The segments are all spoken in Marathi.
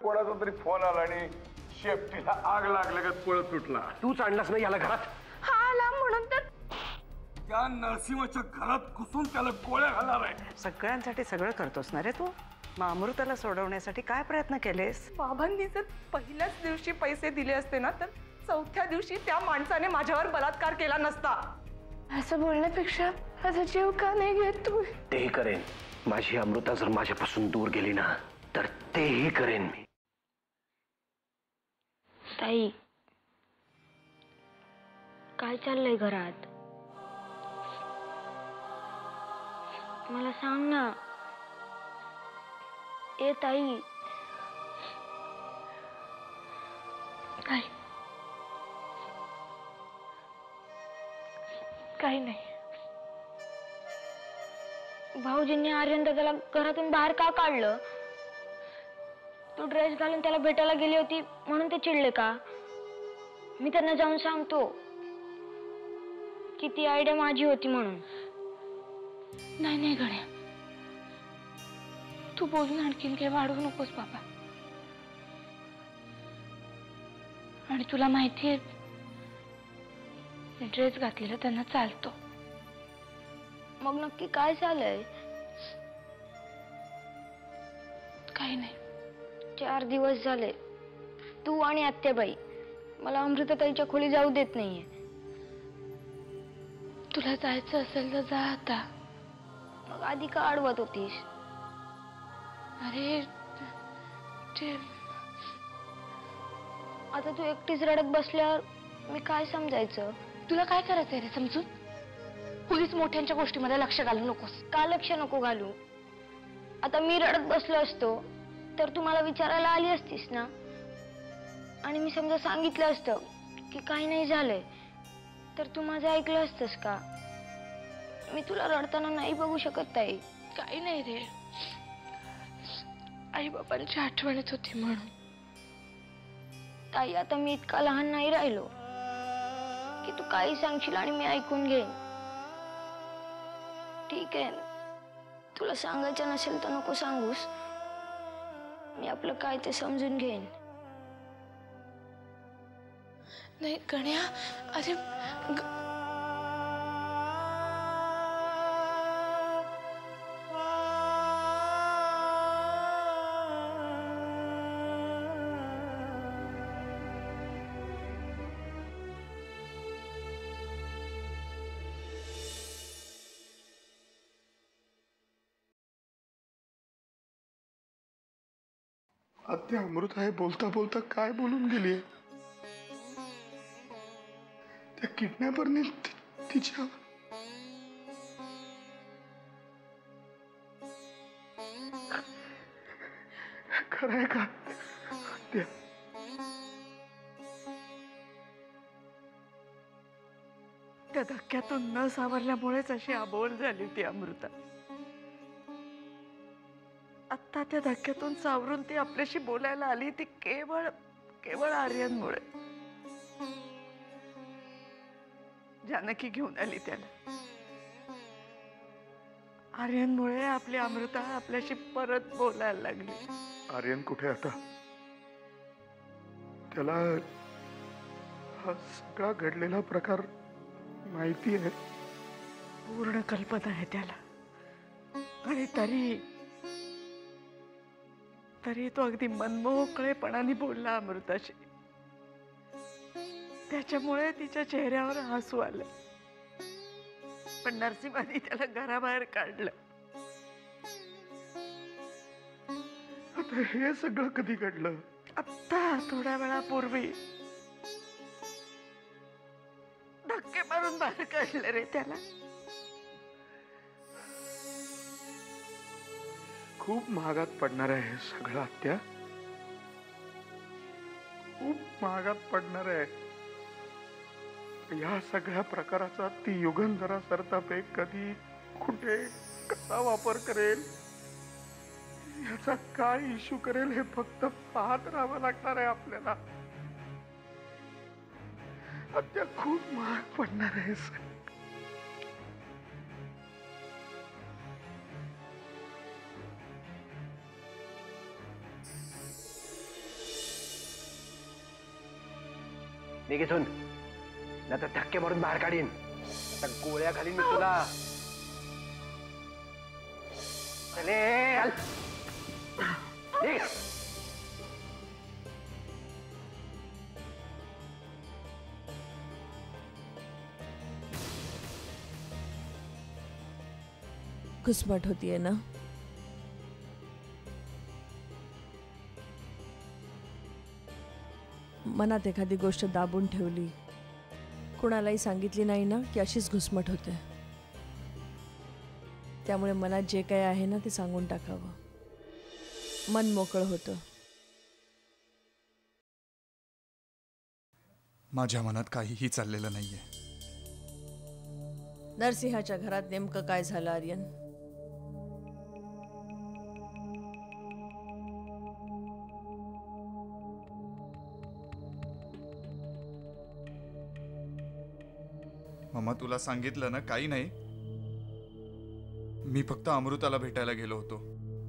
कोणाचा तरी फोन आला आणि शेपटीला आग लागल्यागत पळत सुटला. तूच आणलास ना याला घरात? हा आला म्हणून तर त्या नरसिंहाच्या घरात घुसून त्याला गोळ्या घालणार आहे. सगळ्यांसाठी सगळं करतोस ना रे तू. मग अमृताला सोडवण्यासाठी काय प्रयत्न केलेस? बाबांनी जर पहिल्याच दिवशी पैसे दिले असते ना तर चौथ्या दिवशी त्या माणसाने माझ्यावर बलात्कार केला नसता. असं बोलण्यापेक्षा माझा जीव का नाही घेत तू? तेही करेन. माझी अमृता जर माझ्यापासून दूर गेली ना तर तेही करेन मी. ताई, काय चाललंय घरात? मला सांग ना. ए ताई. काय? काही नाही. भाऊजींनी आर्यन दादाला घरातून बाहेर का काढलं? तू ड्रेस घालून त्याला भेटायला गेली होती म्हणून ते चिडले का? मी त्यांना जाऊन सांगतो की ती आयडिया माझी होती म्हणून. नाही नाही गण्या, तू बोलून आणखीन काही वाढवू नकोस बाबा. आणि तुला माहितीये ड्रेस घातलेला त्यांना चालतो. मग नक्की काय झालंय? काही नाही. 4 दिवस झाले तू आणि आत्याबाई मला अमृताताईच्या खोली जाऊ देत नाहीये. तुला जायचं असेल तर जा आता. मग आधी का अडवत होतीस? अरे ते आता तू एकटीच रडत बसल्यावर मी काय समजायचं? तुला काय करायचंय रे समजून? पोलीस मोठ्यांच्या गोष्टीमध्ये लक्ष घालू नकोस. का लक्ष नको घालू? आता मी रडत बसलो असतो तर तू मला विचारायला आली असतीस ना. आणि मी समजा सांगितलं असतं की काही नाही झालंय तर तू माझं ऐकलं असतंस का? मी तुला रडताना नाही बघू शकत ताई. काही नाही रे, आई बाबांची आठवण येत होती म्हणून. ताई, आता मी इतका लहान नाही राहिलो की तू काही सांगशील आणि मी ऐकून घेईन. ठीक आहे, तुला सांगायचं नसेल तर नको सांगूस. मी आपलं काय ते समजून घेईन. नाही गण्या, अरे आत्या अमृता आहे बोलता बोलता काय बोलून गेली? त्या किडनॅपरने तिच्या खरंय का आत्या? त्या धक्क्यातून न सावरल्यामुळेच अशी अबोल झाली ती अमृता. आत्ता त्या धक्क्यातून सावरून ती आपल्याशी बोलायला आली ती केवळ केवळ आर्यनमुळे. जानकी घेऊन आली त्याला. आर्यनमुळे आपली अमृता आपल्याशी परत बोलायला लागली. आर्यन कुठे आता? त्याला हा सगळा घडलेला प्रकार माहिती आहे? पूर्ण कल्पना आहे त्याला. आणि तरी तो अगदी मनमोकळेपणाने बोलला अमृताशी. त्याच्यामुळे तिच्या चेहऱ्यावर हसू आलं. पण नरसिंहाने त्याला घराबाहेर काढलं. आता हे सगळं कधी घडलं? आत्ता थोड्या वेळापूर्वी. धक्के मारून बाहेर काढलं रे त्याला. खूप महागात पडणार आहे सगळं आत्या. खूप महागात पडणार आहे. या सगळ्या प्रकाराचा ती युगंधरा सरतापे कधी कुठे कसा वापर करेल, याचा काय इश्यू करेल हे फक्त पाहत राहावं लागणार आहे आपल्याला. आत्या खूप महाग पडणार आहे. निघ इथून, नाही तर धक्के मारून बाहेर काढीन. आता गोळ्या घालीन मी तुला. चले निघ. घुसमट होतीये ना? मनात एखादी गोष्ट दाबून ठेवली, कोणालाही सांगितली नाही ना की अशीच घुसमट होते. त्यामुळे मनात जे काही आहे ना ते सांगून टाकावं. मन मोकळं होतं. माझ्या मनात काहीही चाललेलं नाहीये. नरसिंहाच्या घरात नेमकं काय झालं आर्यन? मम्मा तुला सांगितलं ना, काही नाही. मी फक्त अमृताला भेटायला गेलो होतो.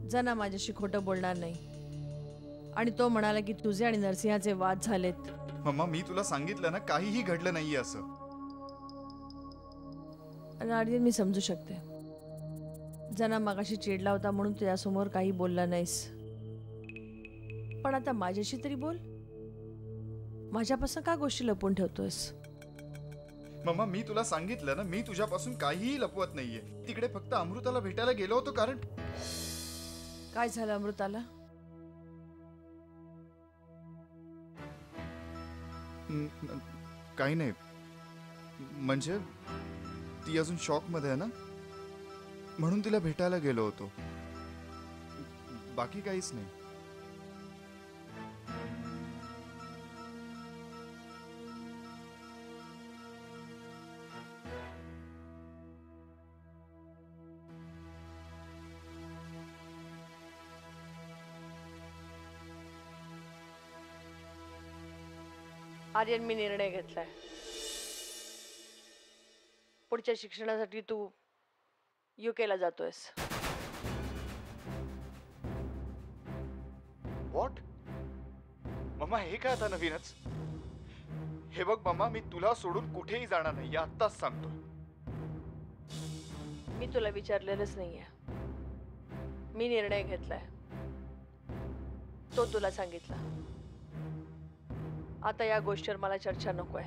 जना माझ्याशी खोटं बोलणार नाही. आणि तो म्हणाला की तुझे आणि नरसिंहाचे वाद झालेत. मम्मा मी तुला सांगितलं ना, काहीही घडलं नाहीये असं. आणि आर्यन मी समजू शकते. जना मगाशी चिडला होता म्हणून तुझ्यासमोर काही बोलला नाहीस. पण आता माझ्याशी तरी बोल. माझ्यापासून का गोष्टी लपवून ठेवतोयस? मम्मा मी तुला सांगितलं ना, मी तुझ्यापासून काहीही लपवत नाहीये. तिकडे फक्त अमृताला भेटायला गेलो होतो. कारण काय झालं अमृताला? काही नाही. म्हणजे ती अजून शॉक मध्ये आहे ना, म्हणून तिला भेटायला गेलो होतो. बाकी काहीच नाही. आर्यन मी निर्णय घेतलाय. पुढच्या शिक्षणासाठी तू UK ला जातोयस. व्हॉट? मम्मा हे काय आता नवीनच? हे बघ मम्मा, मी तुला सोडून कुठेही जाणार नाही, आत्ताच सांगतो. मी तुला विचारलेलंच नाहीये. मी निर्णय घेतलाय, तो तुला सांगितला. आता या गोष्टीवर मला चर्चा नकोय.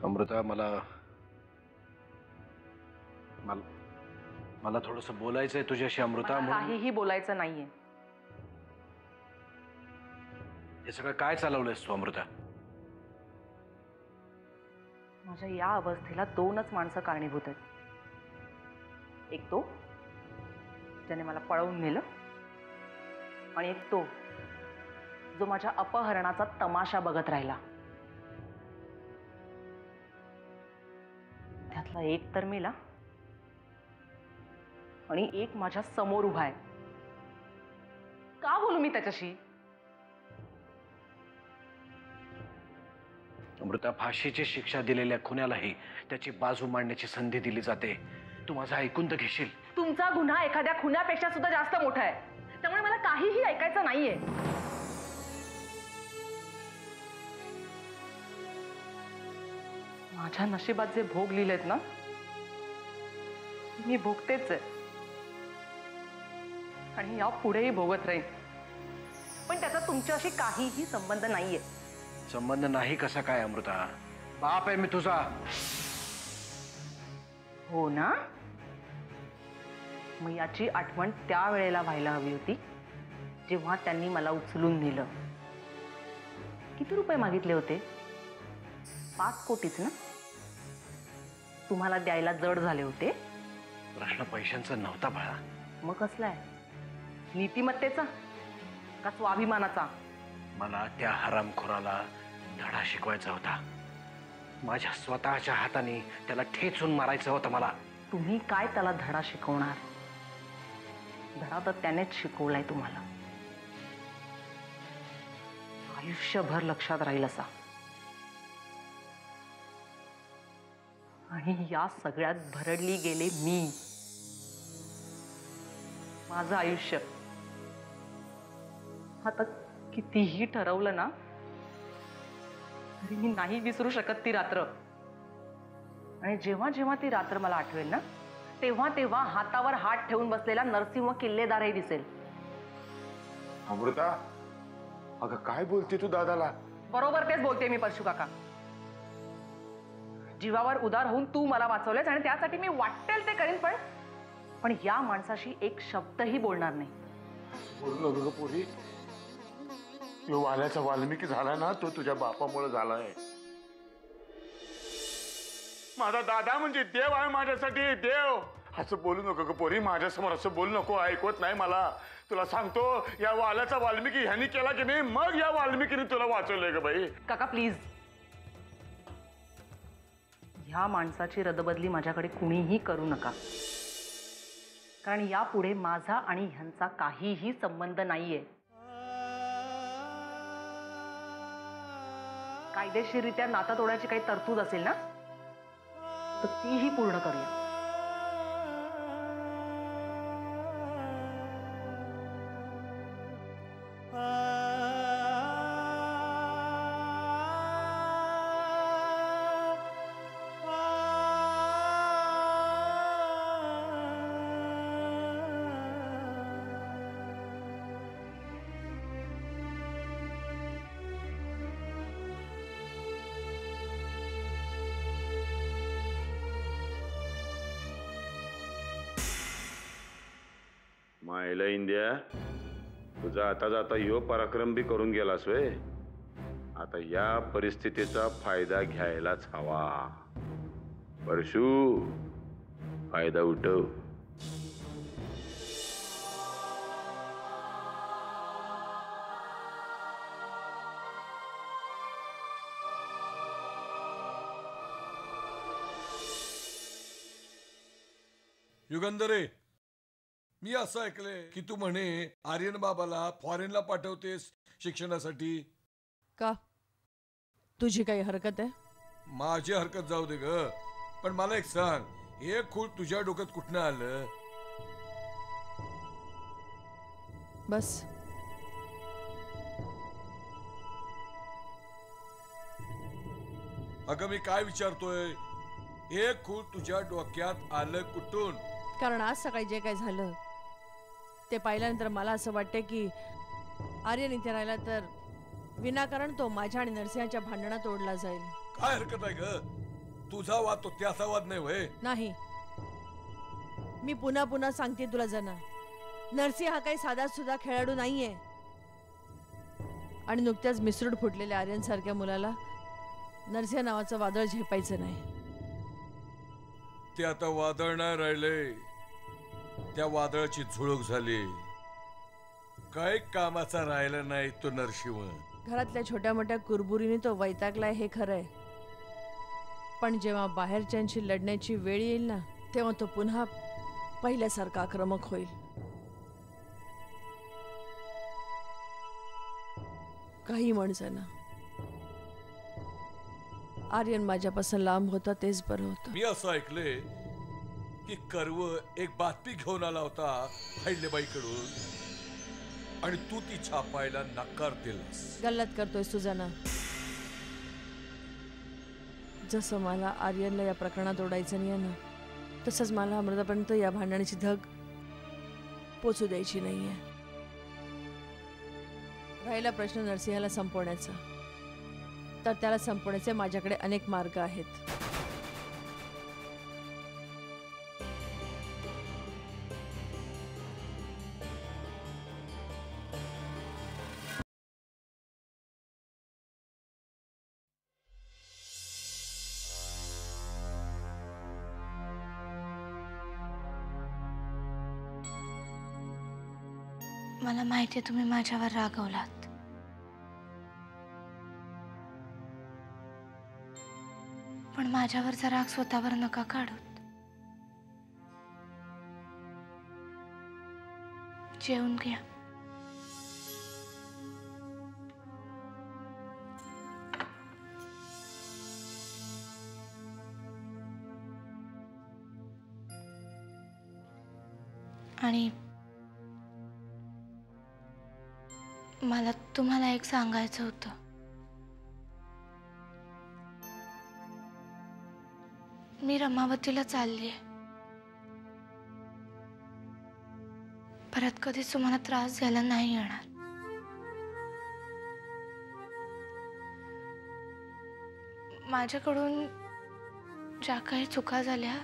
अमृता, मला थोडंसं बोलायचंय तुझ्याशी अमृता. काहीही बोलायचं नाहीये. हे सगळं काय चालवलंयस तू अमृता? माझ्या या अवस्थेला दोनच माणसं कारणीभूत आहेत. एक तो ज्याने मला पळवून नेलं, आणि एक तो जो माझ्या अपहरणाचा तमाशा बघत राहिला. त्यातला एक तर मेला आणि एक माझ्या समोर उभा आहे. का बोलू मी त्याच्याशी? अमृता, फाशीची शिक्षा दिलेल्या खुन्यालाही त्याची बाजू मांडण्याची संधी दिली जाते. तू माझं ऐकून तर घेशील? तुमचा गुन्हा एखाद्या खुन्यापेक्षा सुद्धा जास्त मोठा आहे. त्यामुळे मला काहीही ऐकायचं नाहीये. माझ्या नशिबात जे भोग लिहिलेत ना, मी भोगतेच आहे आणि या पुढेही भोगत राहील. पण त्याचा तुमच्याशी काहीही संबंध नाहीये. संबंध नाही कसा काय अमृता? बाप आहे मी तुझा. हो ना? मग याची आठवण त्या वेळेला व्हायला हवी होती जेव्हा त्यांनी मला उचलून नेलं. किती रुपये मागितले होते? 5 कोटीच ना? तुम्हाला द्यायला जड झाले होते? प्रश्न पैशांचा नव्हता बाळा. मग कसला आहे? नीतिमत्तेचा का स्वाभिमानाचा? मला त्या हरामखोराला धडा शिकवायचा होता. माझ्या स्वतःच्या हाताने त्याला ठेचून मारायचं होतं मला. तुम्ही काय त्याला धडा शिकवणार? धडा तर त्यानेच शिकवलाय तुम्हाला, आयुष्यभर लक्षात राहील असा. आणि या सगळ्यात भरडली गेले मी. माझं आयुष्य आता कितीही ठरवलं ना तरी मी नाही विसरू शकत ती रात्र. आणि जेव्हा जेव्हा ती रात्र मला आठवेल ना तेव्हा तेव्हा हातावर हात ठेवून बसलेला नरसिंह किल्लेदारही दिसेल. अमृता, अगं काय बोलते तू दादाला? बरोबर तेच बोलते मी परशू काका. जीवावर उदार होऊन तू मला वाचवलेस आणि त्यासाठी मी वाटेल ते करीन, पण या माणसाशी एक शब्दही बोलणार नाही. बोलू नको ग पोरी. तो वाल्याचा वाल्मिकी झाला ना, तो तुझ्या बापामुळे झालाय. माझा दादा म्हणजे देव आहे माझ्यासाठी, देव. असं बोलू नको ग पोरी, माझ्यासमोर असं बोलू नको, ऐकवत नाही मला. तुला सांगतो, या वाल्याचा वाल्मिकी ह्यानी केला की नाही, मग या वाल्मिकीने तुला वाचवलंय ग बाई. काका प्लीज, ह्या माणसाची रदबदली माझ्याकडे कुणीही करू नका, कारण यापुढे माझा आणि ह्यांचा काहीही संबंध नाहीये. कायदेशीररित्या नाता तोडायची काही तरतूद असेल ना तर तीही पूर्ण करूया. मायला इंडिया, तुझा आता जाता यो पराक्रम बी करून गेलास वे. आता या परिस्थितीचा फायदा घ्यायलाच हवा. परशू, फायदा उठव. युगंधरे, मी असं ऐकलंय की तू म्हणे आर्यन बाबाला फॉरेनला पाठवतेस शिक्षणासाठी. का तुझी काही हरकत आहे? माझी हरकत जाऊ दे ग, पण मला एक सांग, हे खूळ तुझ्या डोक्यात कुठनं आलं? बस अगं मी काय विचारतोय, हे खूळ तुझ्या डोक्यात आलं कुठून? कारण आज सकाळी जे काय झालं ते पाहिल्यानंतर मला असं वाटतं की आर्यन इथे राहिला तर विनाकारण तो माझ्या आणि नरसिंहाच्या भांडणात ओढला जाईल. काय हरकत आहे ग? तुझा वाद तो त्याचा वाद नाही वय. नाही, मी पुन्हा पुन्हा सांगते तुला जना, नरसिंह हा काही साधा सुद्धा खेळाडू नाहीये. आणि नुकत्याच मिसरूड फुटलेल्या आर्यन सारख्या मुलाला नरसिंह नावाचं वादळ झेपायचं नाही. ते आता वादळ नाही राहिले, त्या वादळाची झुळूक झाली. काय कामाचा राहिला नाही तो नरसिंह. घरातल्या छोट्या मोठ्या कुरबुरीने तो वैतागलाय हे खरंय, पण जेव्हा बाहेरच्यांशी लढण्याची वेळ येईल ना तेव्हा तो पुन्हा पहिल्यासारखा आक्रमक होईल. काही म्हणचं ना, आर्यन माझ्यापासून लांब होता तेच बरं होतं. मी असं ऐकलंय की कर्व एक बातमी घेऊन आला होता हैलेबाईकडून आणि तू ती छापायला नकार दिलास. गल्लत करतोयस तुझा ना. जसं मला आर्यनला या प्रकरणात ओढायचं नाही ना, तसंच मला अमृतापर्यंत या भांडणाची धग पोचू द्यायची नाहीये. राहिला प्रश्न नरसिंहाला संपवण्याचा, तर त्याला संपवण्याचे माझ्याकडे अनेक मार्ग आहेत. मला माहिती आहे तुम्ही माझ्यावर रागवलात, पण माझ्यावरचा राग स्वतःवर नका काढूत. जेवून घ्या. आणि मला तुम्हाला एक सांगायचं होतं. मी रमावतीला चाललीये. परत कधीच तुम्हाला त्रास द्यायला नाही येणार. माझ्याकडून ज्या काही चुका झाल्या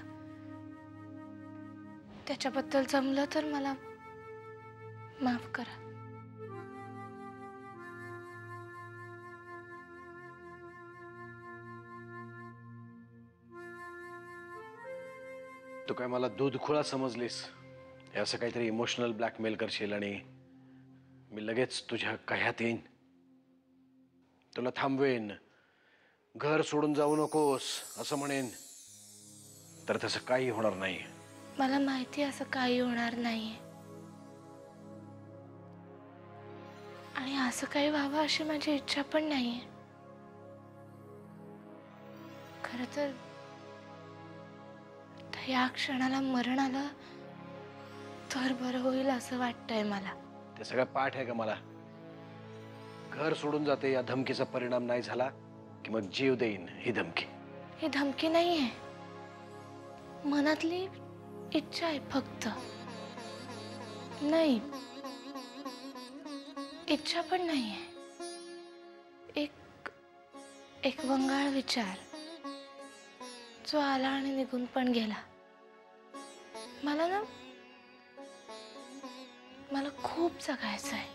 त्याच्याबद्दल जमलं तर मला माफ करा. तू काय मला दूध खुळा समजलीस? हे असं काहीतरी इमोशनल ब्लॅकमेल करशील आणि मी लगेच तुझ्या कह्यात येईन, तुला थांबवेन, घर सोडून जाऊ नकोस असं म्हणेन, तर तसं काही होणार नाही. मला माहिती असं काही होणार नाहीये. आणि असं काही व्हावं अशी माझी इच्छा पण नाहीये. खरं तर या क्षणाला मरण आलं तर बरं होईल असं वाटतंय मला. ते सगळं पाठ आहे का मला? घर सोडून जाते या धमकीचा परिणाम नाही झाला की मग जीव देईन ही धमकी. ही धमकी नाहीये, मनातली इच्छा आहे फक्त. नाही, इच्छा पण नाहीये. एक वंगाळ विचार जो आला आणि निघून पण गेला. मला खूप जगायचं आहे.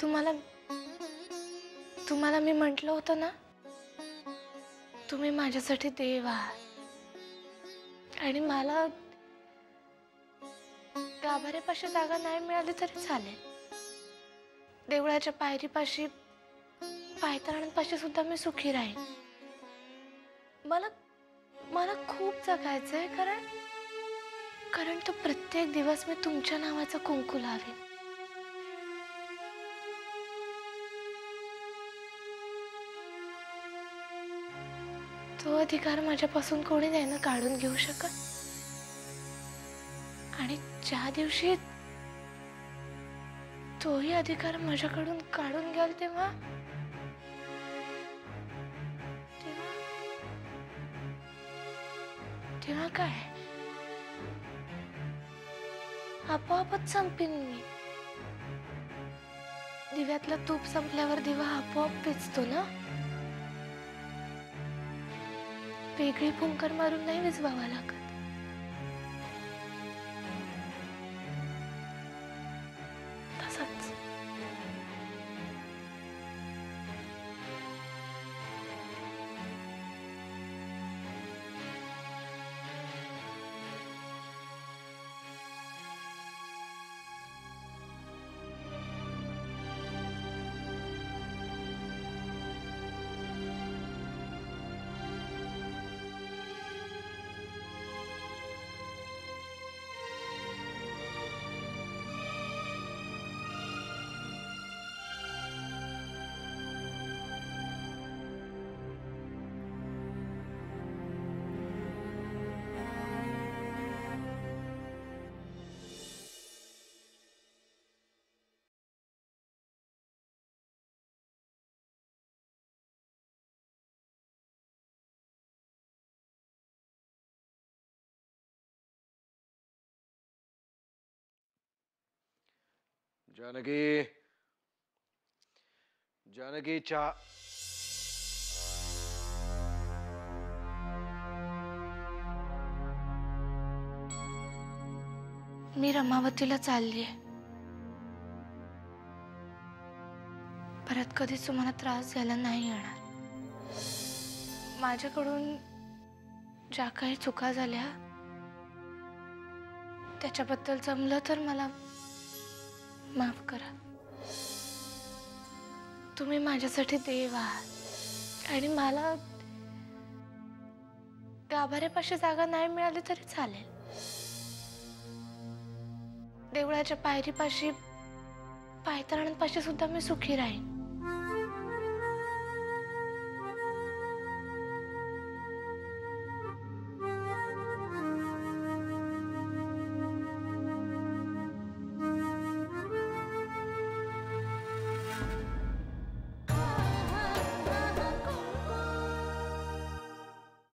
तुम्हाला मी म्हटलं होतं ना, तुम्ही माझ्यासाठी देव आहात. आणि मला गाभाऱ्यापाशी जागा नाही मिळाली तरी चालेल. देवळाच्या पायरीपाशी, पायतणांपाशी सुद्धा मी सुखी राहीन. मला खूप जगायचंय, कारण तो प्रत्येक दिवस मी तुमच्या नावाचा कुंकू लावेन. तो अधिकार माझ्यापासून कोणी नाही ना काढून घेऊ शकत. आणि ज्या दिवशी तोही अधिकार माझ्याकडून काढून घ्याल तेव्हा काय आपोआपच संपेन मी. दिव्यातलं तूप संपल्यावर दिवा आपोआप पेचतो ना. वेगळी फुंकर मारून नाही विझवावा लागत. तसंच जानकी, जानकी चहा. मी रमावतीला चाललीये. परत कधीच तुम्हाला त्रास द्यायला नाही येणार. माझ्याकडून ज्या काही चुका झाल्या त्याच्याबद्दल जमलं तर मला माफ करा. तुम्ही माझ्यासाठी देव आहात. आणि मला गाभाऱ्यापाशी जागा नाही मिळाली तरी चालेल. देवळाच्या पायरीपाशी पायतणांपाशी सुद्धा मी सुखी राहीन.